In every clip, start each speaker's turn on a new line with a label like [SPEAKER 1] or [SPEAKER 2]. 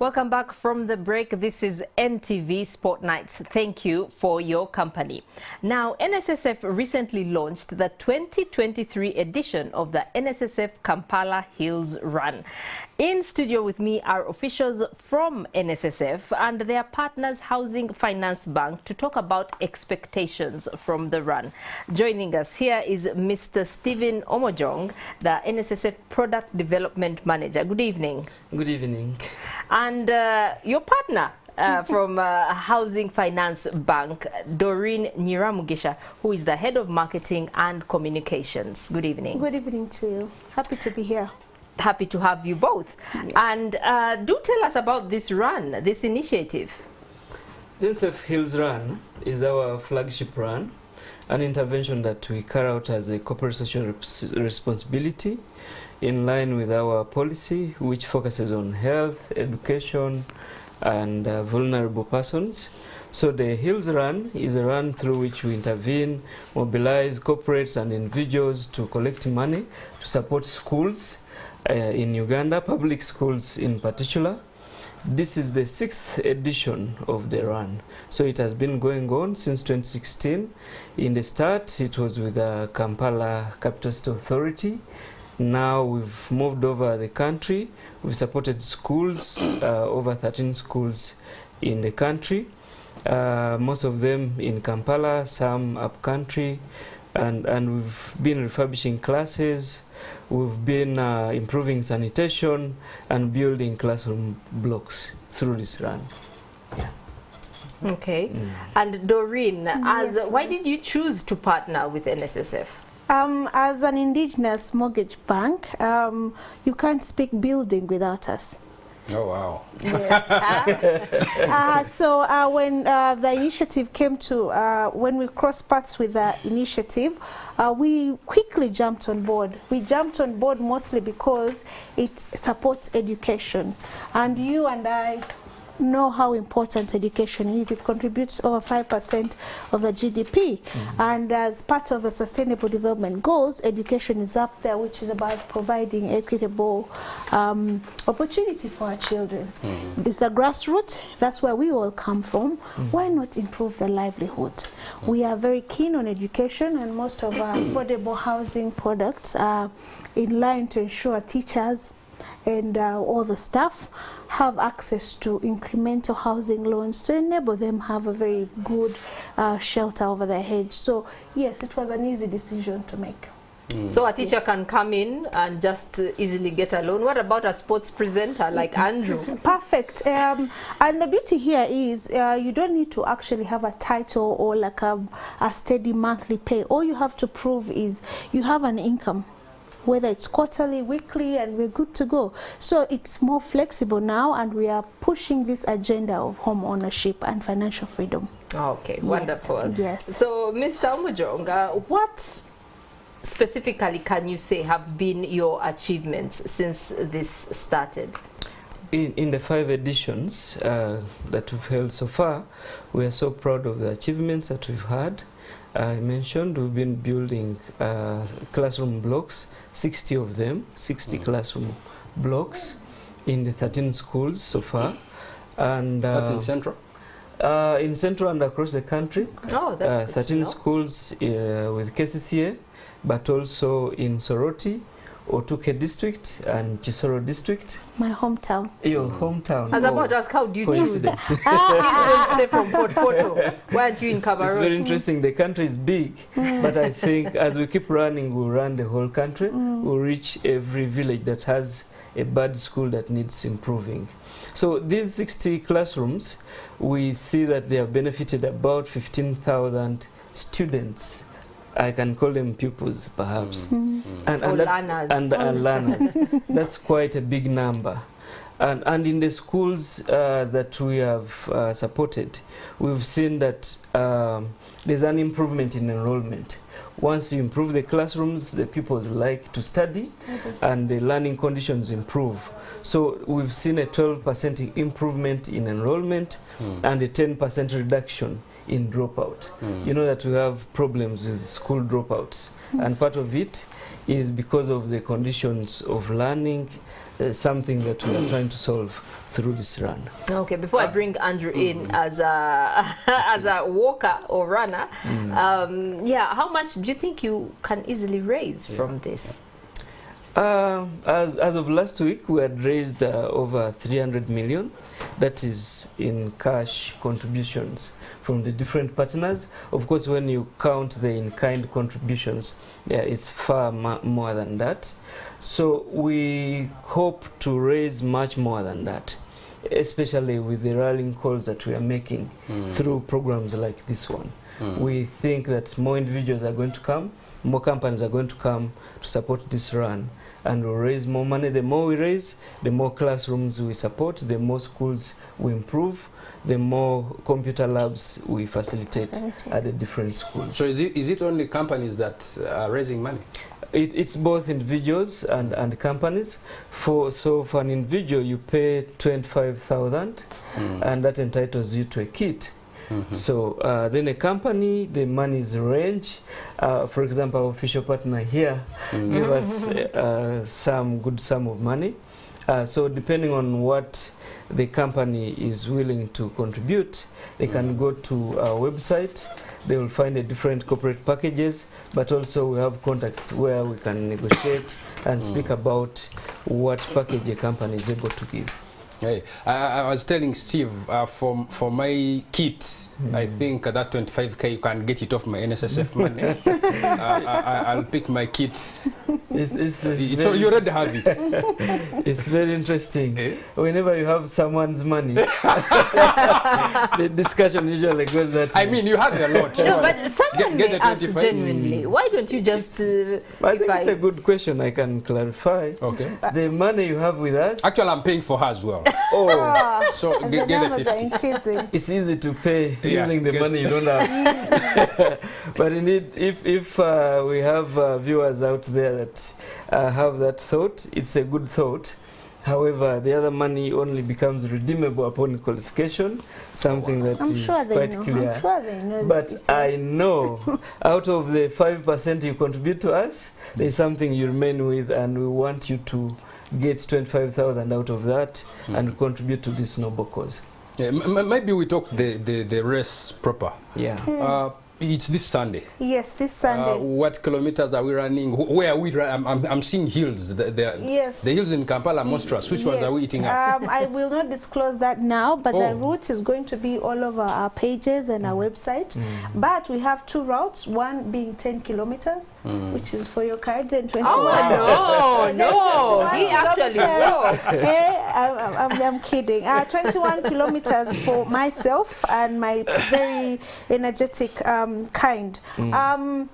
[SPEAKER 1] Welcome back from the break. This is NTV Sport Nights. Thank you for your company. Now, NSSF recently launched the 2023 edition of the NSSF Kampala Hills Run. In studio with me are officials from NSSF and their partners Housing Finance Bank to talk about expectations from the run. Joining us here is Mr. Stephen Omojong, the NSSF Product Development Manager. Good evening.
[SPEAKER 2] Good evening.
[SPEAKER 1] And your partner from Housing Finance Bank, Doreen Nyiramugisha, who is the Head of Marketing and Communications. Good evening.
[SPEAKER 3] Good evening to you. Happy to be here.
[SPEAKER 1] Happy to have you both. Yeah. And do tell us about this run, this initiative.
[SPEAKER 2] NSSF Hills Run is our flagship run, an intervention that we carry out as a corporate social responsibility in line with our policy, which focuses on health, education, and vulnerable persons. So the Hills Run is a run through which we intervene, mobilize corporates and individuals to collect money to support schools in Uganda, public schools in particular. This is the 6th edition of the run. So it has been going on since 2016. In the start, it was with the Kampala Capital City Authority. Now we've moved over the country. We've supported schools, over 13 schools in the country, most of them in Kampala, some up country, and we've been refurbishing classes. We've been improving sanitation and building classroom blocks through this run. Yeah.
[SPEAKER 1] Okay. And Doreen, why did you choose to partner with NSSF?
[SPEAKER 3] As an indigenous mortgage bank, you can't speak building without us.
[SPEAKER 4] Oh, wow.
[SPEAKER 3] Yes. So when the initiative came to, when we crossed paths with the initiative, we quickly jumped on board. We jumped on board mostly because it supports education. And you and I know how important education is. It contributes over 5% of the GDP. And as part of the Sustainable Development Goals, education is up there, which is about providing equitable opportunity for our children. It's a grassroots. That's where we all come from. Why not improve the livelihood? We are very keen on education, and most of our affordable housing products are in line to ensure teachers and all the staff have access to incremental housing loans to enable them have a very good shelter over their heads. So yes, it was an easy decision to make.
[SPEAKER 1] So a teacher can come in and just easily get a loan. What about a sports presenter like Andrew?
[SPEAKER 3] Perfect. And the beauty here is you don't need to actually have a title or like a steady monthly pay. All you have to prove is you have an income, whether it's quarterly, weekly, and we're good to go. So it's more flexible now, and we are pushing this agenda of home ownership and financial freedom.
[SPEAKER 1] Okay, yes. Wonderful.
[SPEAKER 3] Yes.
[SPEAKER 1] So, Mr. Omojong, what specifically can you say have been your achievements since this started?
[SPEAKER 2] In the 5 editions that we've held so far, we are so proud of the achievements that we've had. I mentioned we've been building classroom blocks, 60 of them, 60 classroom blocks in the 13 schools so far. And
[SPEAKER 4] that's in Central?
[SPEAKER 2] In Central and across the country.
[SPEAKER 1] Oh, that's
[SPEAKER 2] 13 schools with KCCA, but also in Soroti, Otuke district and Chisoro district.
[SPEAKER 3] My hometown.
[SPEAKER 2] Your hometown.
[SPEAKER 1] As about to ask, how do you choose? Please don't say from Port Porto. Why aren't you in Cameroon?
[SPEAKER 2] It's very interesting. The country is big, but I think as we keep running, we'll run the whole country. We'll reach every village that has a bad school that needs improving. So these 60 classrooms, we see that they have benefited about 15,000 students. I can call them pupils, perhaps, and learners. That's quite a big number. And in the schools that we have supported, we've seen that there's an improvement in enrollment. Once you improve the classrooms, the pupils like to study, and the learning conditions improve. So we've seen a 12% improvement in enrollment and a 10% reduction in dropout. You know that we have problems with school dropouts, and part of it is because of the conditions of learning, something that we are trying to solve through this run.
[SPEAKER 1] Okay, before I bring Andrew in as a as a walker or runner, yeah, how much do you think you can easily raise from this?
[SPEAKER 2] As of last week, we had raised over 300 million. That is in cash contributions from the different partners. Of course, when you count the in-kind contributions, it's far more than that. So we hope to raise much more than that, especially with the rallying calls that we are making through programs like this one. We think that more individuals are going to come, more companies are going to come to support this run, and we'll raise more money. The more we raise, the more classrooms we support, the more schools we improve, the more computer labs we facilitate at the different schools.
[SPEAKER 4] So is it only companies that are raising money?
[SPEAKER 2] It's both individuals and companies. For an individual, you pay 25,000, and that entitles you to a kit. So then a company, the monies range. For example, our official partner here gave us some good sum of money. So depending on what the company is willing to contribute, they can go to our website. They will find the different corporate packages, but also we have contacts where we can negotiate and speak about what package a company is able to give.
[SPEAKER 4] Hey, I was telling Steve, for my kit, I think that 25k you can get it off my NSSF money. I'll pick my kit. So you already have it.
[SPEAKER 2] It's very interesting. Whenever you have someone's money, the discussion usually goes that way.
[SPEAKER 4] I mean, you have a lot.
[SPEAKER 1] No, but someone may ask genuinely, why don't you just...
[SPEAKER 2] I think it's a good question. I can clarify.
[SPEAKER 4] Okay.
[SPEAKER 2] The money you have with us...
[SPEAKER 4] Actually, I'm paying for her as well.
[SPEAKER 2] Oh,
[SPEAKER 4] so get the 50.
[SPEAKER 2] It's easy to pay using the money you don't have. But indeed, if we have viewers out there that have that thought, it's a good thought. However, the other money only becomes redeemable upon qualification, something that is quite clear.
[SPEAKER 3] I'm sure they know.
[SPEAKER 2] But I know out of the 5% you contribute to us, there's something you remain with, and we want you to get 25,000 out of that and contribute to this noble cause.
[SPEAKER 4] Yeah, maybe we talk the race proper.
[SPEAKER 2] Yeah.
[SPEAKER 4] It's this Sunday.
[SPEAKER 3] Yes, this Sunday.
[SPEAKER 4] What kilometers are we running? Where are we running? I'm seeing hills.
[SPEAKER 3] Yes.
[SPEAKER 4] The hills in Kampala are monstrous. Which ones are we eating up?
[SPEAKER 3] I will not disclose that now, but the route is going to be all over our pages and our website. But we have two routes, one being 10 kilometers, which is for your card, then 21.
[SPEAKER 1] Oh, no, he actually wrote.
[SPEAKER 3] I'm kidding. 21 kilometers for myself and my very energetic kind. The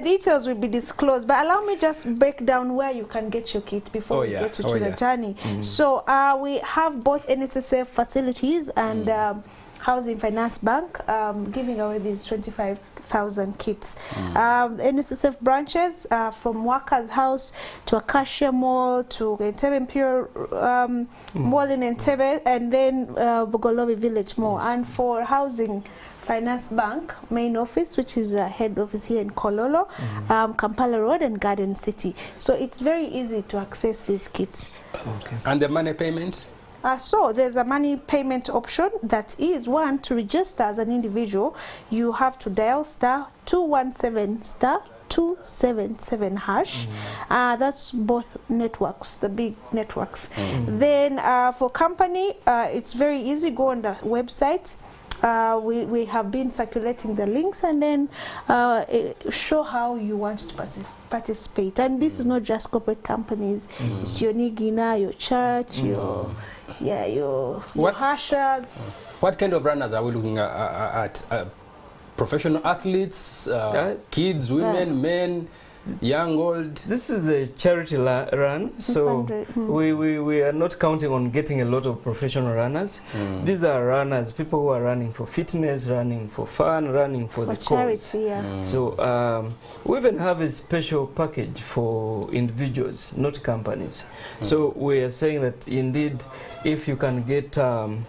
[SPEAKER 3] details will be disclosed, but allow me just break down where you can get your kit before we get to the journey. So we have both NSSF facilities and Housing Finance Bank giving away these 25,000 kits. NSSF branches from Workers House to Acacia Mall to Entebbe Imperial Mall in Entebbe, and then Bogolobi Village Mall. And for Housing Finance Bank main office, which is a head office here in Kololo, Kampala Road and Garden City. So it's very easy to access these kits.
[SPEAKER 4] Okay. And the money payment?
[SPEAKER 3] So there's a money payment option that is, one, to register as an individual, you have to dial *217 *277 hash. That's both networks, the big networks. Then for company, it's very easy. Go on the website. We have been circulating the links, and then show how you want to participate. And this is not just corporate companies. It's your Nigina, your church, your hashers.
[SPEAKER 4] What kind of runners are we looking at? Professional athletes, kids, women, men, young, old?
[SPEAKER 2] This is a charity run, so we are not counting on getting a lot of professional runners. These are runners, people who are running for fitness, running for fun, running for the
[SPEAKER 3] charity,
[SPEAKER 2] cause. So we even have a special package for individuals, not companies. So we are saying that indeed, if you can get 10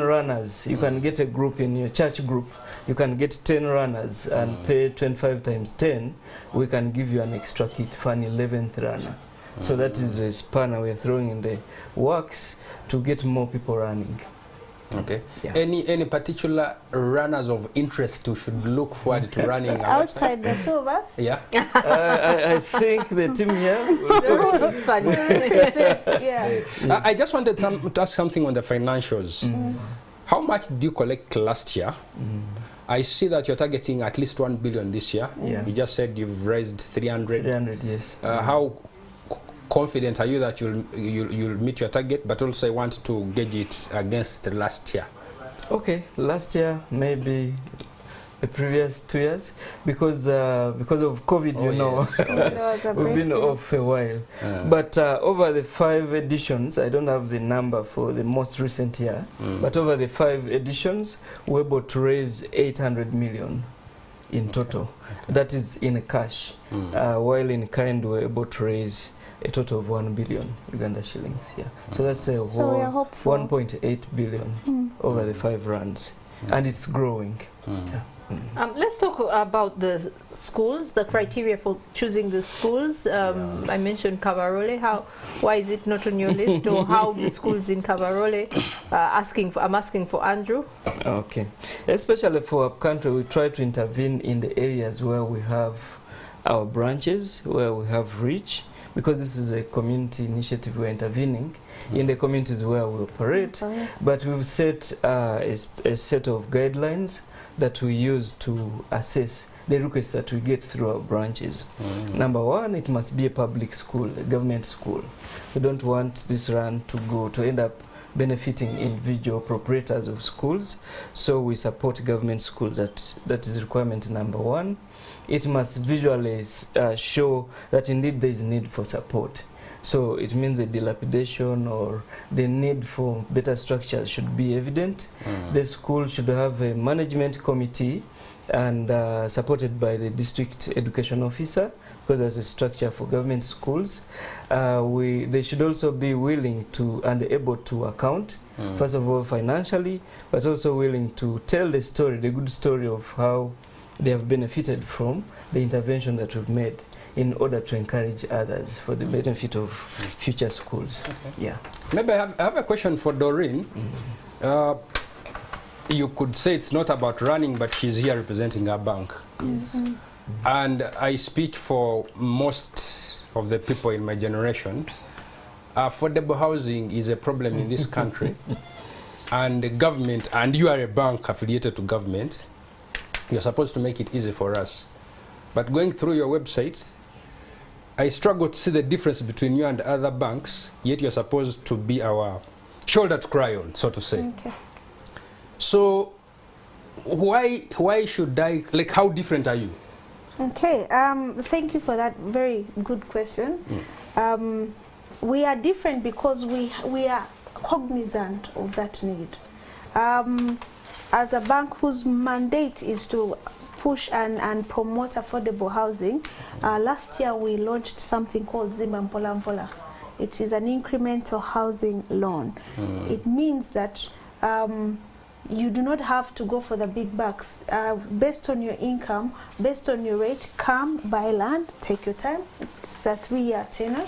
[SPEAKER 2] runners, you can get a group in your church group, you can get 10 runners and pay 25 times 10, we can give you an extra kit for an 11th runner. So that is a spanner we are throwing in the works to get more people running.
[SPEAKER 4] Okay.
[SPEAKER 2] Yeah.
[SPEAKER 4] Any particular runners of interest who should look forward to running
[SPEAKER 3] Outside the two of us?
[SPEAKER 4] Yeah.
[SPEAKER 2] I think the team here.
[SPEAKER 1] It's funny.
[SPEAKER 3] Yeah.
[SPEAKER 4] I just wanted to ask something on the financials. How much did you collect last year? I see that you're targeting at least 1 billion this year.
[SPEAKER 2] Yeah.
[SPEAKER 4] You just said you've raised 300.
[SPEAKER 2] 300, yes.
[SPEAKER 4] How confident are you that you'll meet your target? But also I want to gauge it against last year.
[SPEAKER 2] Okay, last year maybe the previous 2 years because of COVID, you know,
[SPEAKER 3] Yes.
[SPEAKER 2] we've been off a while. But over the 5 editions, I don't have the number for the most recent year, but over the 5 editions, we're able to raise 800 million in total. That is in cash, while in kind we're able to raise a total of 1 billion Uganda shillings. Yeah, so that's a
[SPEAKER 3] So we are hopeful.
[SPEAKER 2] 1.8 billion over the 5 runs, and it's growing. Yeah.
[SPEAKER 1] Let's talk about the schools, the criteria for choosing the schools. I mentioned Kabarole. Why is it not on your list? Or how the schools in Kabarole? I'm asking for Andrew.
[SPEAKER 2] Okay, especially for upcountry, we try to intervene in the areas where we have our branches, where we have reach, because this is a community initiative. We're intervening in the communities where we operate, but we've set a set of guidelines that we use to assess the requests that we get through our branches. Number one, it must be a public school, a government school. We don't want this run to end up benefiting individual proprietors of schools, so we support government schools. That is requirement number one. It must visually show that indeed there is need for support. So it means a dilapidation or the need for better structures should be evident. The school should have a management committee and supported by the district education officer, because there's a structure for government schools. They should also be willing to and able to account, first of all financially, but also willing to tell the story, the good story of how they have benefited from the intervention that we've made in order to encourage others for the benefit of future schools. Okay. Yeah.
[SPEAKER 4] Maybe I have a question for Doreen. You could say it's not about running, but she's here representing our bank.
[SPEAKER 1] Yes.
[SPEAKER 4] And I speak for most of the people in my generation. Affordable housing is a problem in this country. And the government, and you are a bank affiliated to government, you're supposed to make it easy for us. But going through your website, I struggle to see the difference between you and other banks, yet you're supposed to be our shoulder to cry on, so to say.
[SPEAKER 3] Okay.
[SPEAKER 4] So why should I, like, how different are you?
[SPEAKER 3] Okay, thank you for that very good question. We are different because we are cognizant of that need. As a bank whose mandate is to push and promote affordable housing, last year we launched something called Zimba Mpola Mpola. It is an incremental housing loan. It means that you do not have to go for the big bucks. Based on your income, based on your rate, come buy land, take your time. It's a 3-year tenure.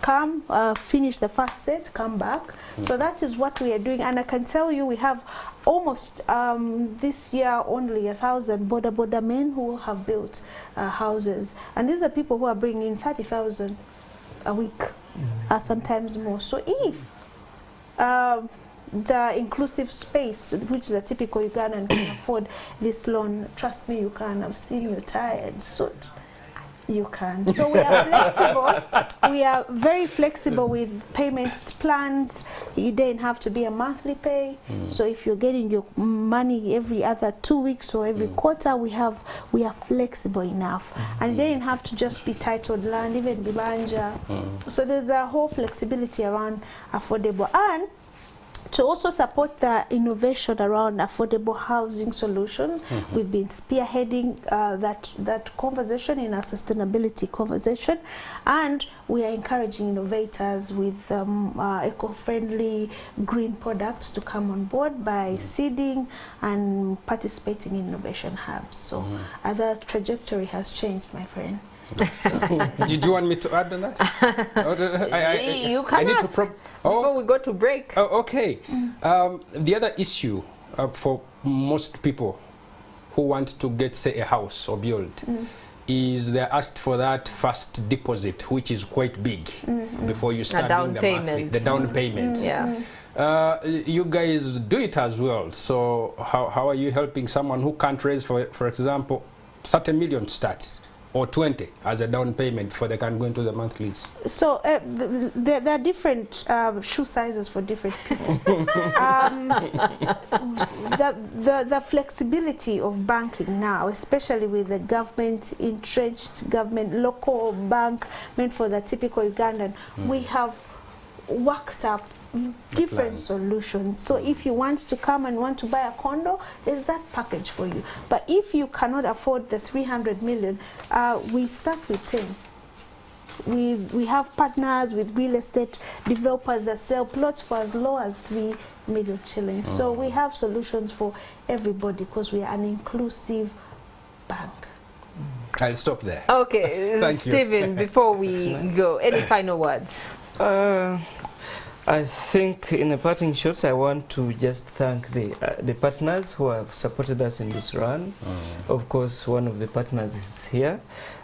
[SPEAKER 3] Come, finish the first set, come back. So that is what we are doing. And I can tell you we have almost this year only 1,000 border men who have built houses. And these are people who are bringing in 30,000 a week, sometimes more. So if the inclusive space, which is a typical Ugandan, can afford this loan, trust me, you can. I've seen you tired, so you can. So we are flexible. We are very flexible with payment plans. You don't have to be a monthly pay. So if you're getting your money every other 2 weeks or every quarter, we are flexible enough. And you don't have to just be titled land, even Bibanja. So there's a whole flexibility around affordable. And to also support the innovation around affordable housing solutions, we've been spearheading that conversation in our sustainability conversation, and we are encouraging innovators with eco-friendly green products to come on board by seeding and participating in innovation hubs. So the trajectory has changed, my friend.
[SPEAKER 4] Did you want me to add on that?
[SPEAKER 1] You can
[SPEAKER 4] I need
[SPEAKER 1] ask
[SPEAKER 4] to
[SPEAKER 1] before we go to break.
[SPEAKER 4] Oh, okay. The other issue for most people who want to get, say, a house or build is they're asked for that first deposit, which is quite big before you start doing the monthly, the down payment. You guys do it as well. So how are you helping someone who can't raise, for example, 30 million to start, or 20 as a down payment before they can go into the monthlies?
[SPEAKER 3] So there are different shoe sizes for different people. The flexibility of banking now, especially with the government, entrenched government, local bank meant for the typical Ugandan, we have worked up different solutions. So if you want to come and want to buy a condo, there's that package for you. But if you cannot afford the 300 million, we start with 10. We have partners with real estate developers that sell plots for as low as 3 million shillings. So we have solutions for everybody because we are an inclusive bank.
[SPEAKER 4] I'll stop there.
[SPEAKER 1] Okay,
[SPEAKER 4] Thank
[SPEAKER 1] Stephen, before we go, any final words?
[SPEAKER 2] I think in the parting shots, I want to just thank the partners who have supported us in this run. Of course, one of the partners is here,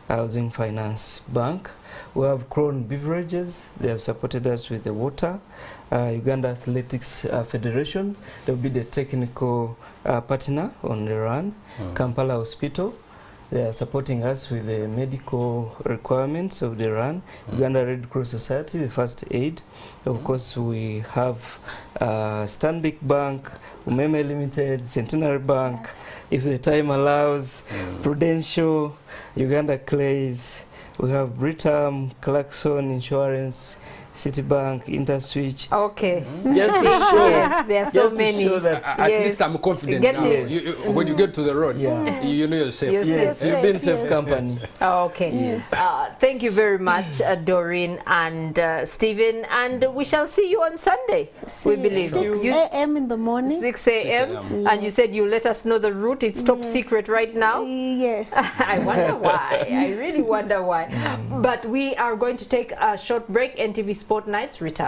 [SPEAKER 2] Housing Finance Bank. We have Crown Beverages. They have supported us with the water. Uganda Athletics Federation, they will be the technical partner on the run. Kampala Hospital, they are supporting us with the medical requirements of the run. Uganda Red Cross Society, the first aid. Of course, we have Stanbic Bank, Umeme Limited, Centenary Bank, if the time allows, Prudential, Uganda Clays. We have Britam, Clarkson Insurance, Citibank, Interswitch.
[SPEAKER 1] Okay.
[SPEAKER 2] Just to show,
[SPEAKER 1] yes, there are so many.
[SPEAKER 2] that
[SPEAKER 4] At least I'm confident now. When you get to the road, you know yourself.
[SPEAKER 2] yes, you've been safe company.
[SPEAKER 1] Okay.
[SPEAKER 3] Yes.
[SPEAKER 1] Thank you very much, Doreen and Stephen. And we shall see you on Sunday, we believe.
[SPEAKER 3] 6 a.m. in the morning.
[SPEAKER 1] 6 a.m. And you said you let us know the route. It's top secret right now.
[SPEAKER 3] Yes.
[SPEAKER 1] I wonder why. I really wonder why. But we are going to take a short break. NTV Sport Nights return.